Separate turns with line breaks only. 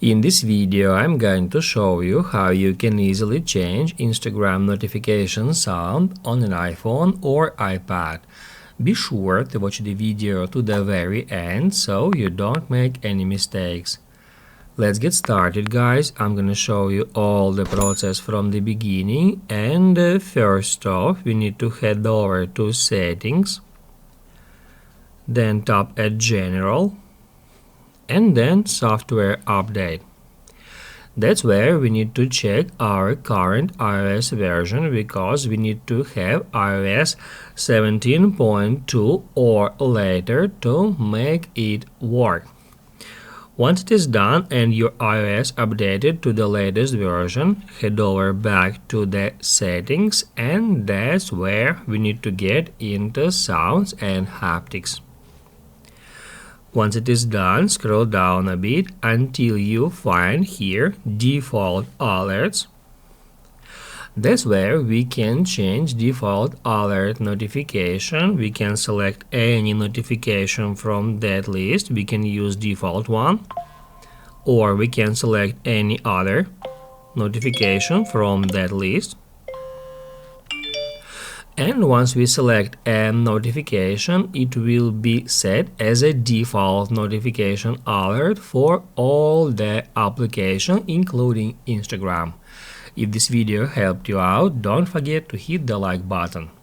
In this video, I'm going to show you how you can easily change Instagram notification sound on an iPhone or iPad. Be sure to watch the video to the very end so you don't make any mistakes. Let's get started, guys. I'm gonna show you all the process from the beginning, and first off we need to head over to Settings, then tap at General, and then Software Update. That's where we need to check our current iOS version, because we need to have iOS 17.2 or later to make it work. Once it is done and your iOS updated to the latest version, head over back to the settings, and that's where we need to get into sounds and haptics. Once it is done, scroll down a bit until you find here default alerts. That's where we can change default alert notification. We can select any notification from that list. We can use default one, or we can select any other notification from that list. And once we select a notification, it will be set as a default notification alert for all the applications, including Instagram. If this video helped you out, don't forget to hit the like button.